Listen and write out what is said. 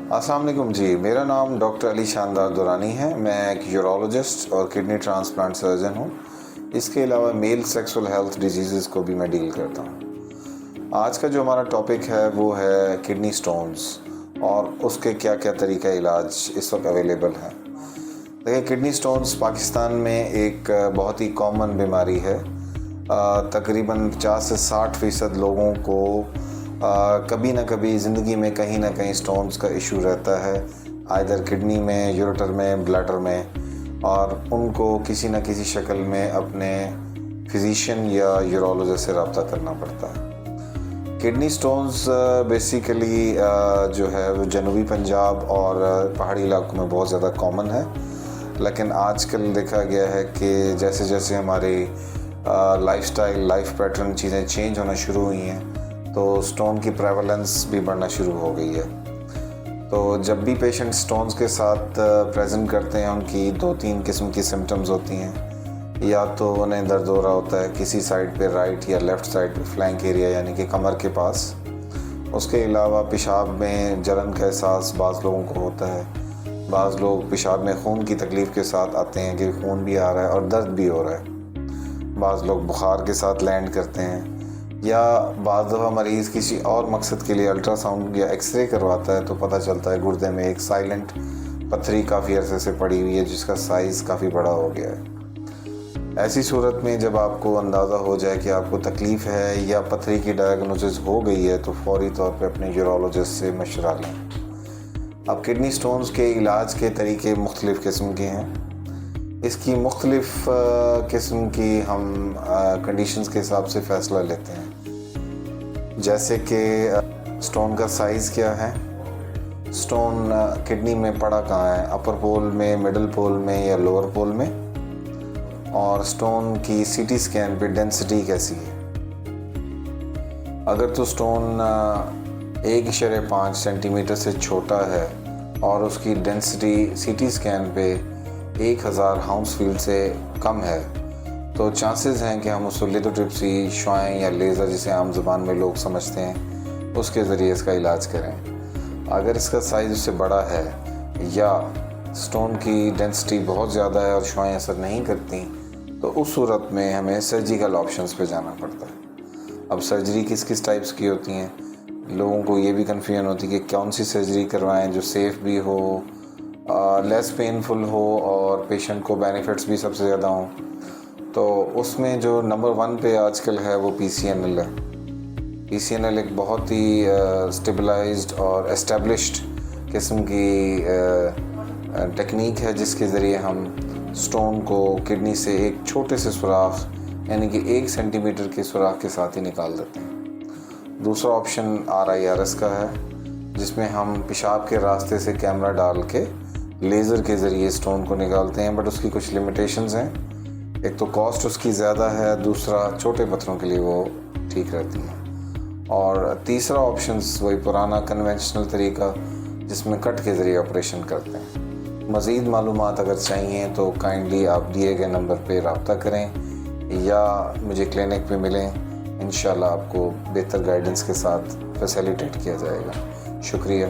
अस्सलाम वालेकुम जी, मेरा नाम डॉक्टर अली शानदार दुरानी है। मैं एक यूरोलॉजिस्ट और किडनी ट्रांसप्लांट सर्जन हूँ। इसके अलावा मेल सेक्सुअल हेल्थ डिजीज़ को भी मैं डील करता हूँ। आज का जो हमारा टॉपिक है वो है किडनी स्टोन्स और उसके क्या क्या तरीक़ा इलाज इस वक्त अवेलेबल हैं। देखिए, किडनी स्टोन्स पाकिस्तान में एक बहुत ही कॉमन बीमारी है। तकरीबन 50 से 60% लोगों को कभी ना कभी ज़िंदगी में कहीं ना कहीं स्टोन्स का इशू रहता है, आइदर किडनी में, यूरेटर में, ब्लैडर में, और उनको किसी न किसी शक्ल में अपने फिजिशियन या यूरोलॉजिस्ट से रब्ता करना पड़ता है। किडनी स्टोन्स बेसिकली जो है वो जनूबी पंजाब और पहाड़ी इलाकों में बहुत ज़्यादा कॉमन है, लेकिन आजकल देखा गया है कि जैसे जैसे हमारी लाइफस्टाइल, लाइफ पैटर्न, चीज़ें चेंज होना शुरू हुई हैं, तो स्टोन की प्रेवलेंस भी बढ़ना शुरू हो गई है। तो जब भी पेशेंट स्टोन्स के साथ प्रेजेंट करते हैं, उनकी 2-3 किस्म की सिम्टम्स होती हैं। या तो उन्हें दर्द हो रहा होता है किसी साइड पे, राइट या लेफ़्ट साइड पे, फ्लैंक एरिया यानी कि कमर के पास। उसके अलावा पेशाब में जलन का एहसास बाज़ लोगों को होता है। बाज़ लोग पेशाब में खून की तकलीफ़ के साथ आते हैं कि खून भी आ रहा है और दर्द भी हो रहा है। बाज़ लोग बुखार के साथ लैंड करते हैं, या बाज़ दफ़ा मरीज़ किसी और मकसद के लिए अल्ट्रासाउंड या एक्सरे करवाता है तो पता चलता है गुर्दे में एक साइलेंट पथरी काफ़ी अरसे से पड़ी हुई है जिसका साइज़ काफ़ी बड़ा हो गया है। ऐसी सूरत में जब आपको अंदाज़ा हो जाए कि आपको तकलीफ़ है या पथरी की डायग्नोसिस हो गई है, तो फौरी तौर पे अपने यूरोलॉजिस्ट से मशवरा लें। अब किडनी स्टोन्स के इलाज के तरीके मुख्तलिफ़ किस्म के हैं। इसकी मुख्तलिफ़ किस्म की हम कंडीशंस के हिसाब से फ़ैसला लेते हैं, जैसे कि स्टोन का साइज़ क्या है, स्टोन किडनी में पड़ा कहाँ है, अपर पोल में, मिडल पोल में या लोअर पोल में, और स्टोन की सीटी स्कैन पे डेंसिटी कैसी है। अगर तो स्टोन 1.5 सेंटीमीटर से छोटा है और उसकी डेंसिटी सीटी स्कैन पे 1000 हाउंसफील्ड से कम है, तो चांसेस हैं कि हम उसको लिथोट्रिप्सी, शुआएं या लेज़र, जिसे आम ज़बान में लोग समझते हैं, उसके ज़रिए इसका इलाज करें। अगर इसका साइज़ उससे बड़ा है या स्टोन की डेंसिटी बहुत ज़्यादा है और शुआएं असर नहीं करती, तो उस सूरत में हमें सर्जिकल ऑप्शंस पे जाना पड़ता है। अब सर्जरी किस किस टाइप्स की होती हैं, लोगों को ये भी कन्फ्यूजन होती है कि कौन सी सर्जरी करवाएं जो सेफ़ भी हो, लेस पेनफुल हो और पेशेंट को बेनिफिट्स भी सबसे ज़्यादा हों। तो उसमें जो नंबर 1 पे आजकल है वो PCNL है। PCNL एक बहुत ही स्टेबलाइज्ड और एस्टेब्लिश्ड किस्म की टेक्निक है, जिसके ज़रिए हम स्टोन को किडनी से एक छोटे से सुराख यानी कि 1 सेंटीमीटर के सुराख के साथ ही निकाल देते हैं। दूसरा ऑप्शन RIRS का है, जिसमें हम पेशाब के रास्ते से कैमरा डाल के लेज़र के ज़रिए स्टोन को निकालते हैं, बट उसकी कुछ लिमिटेशंस हैं। एक तो कॉस्ट उसकी ज़्यादा है, दूसरा छोटे पत्थरों के लिए वो ठीक रहती है, और तीसरा ऑप्शंस वही पुराना कन्वेंशनल तरीका जिसमें कट के ज़रिए ऑपरेशन करते हैं। मज़ीद मालूमात अगर चाहिए तो काइंडली आप दिए गए नंबर पे रब्ता करें या मुझे क्लिनिक पे मिलें। इंशाल्लाह आपको बेहतर गाइडेंस के साथ फैसिलिटेट किया जाएगा। शुक्रिया।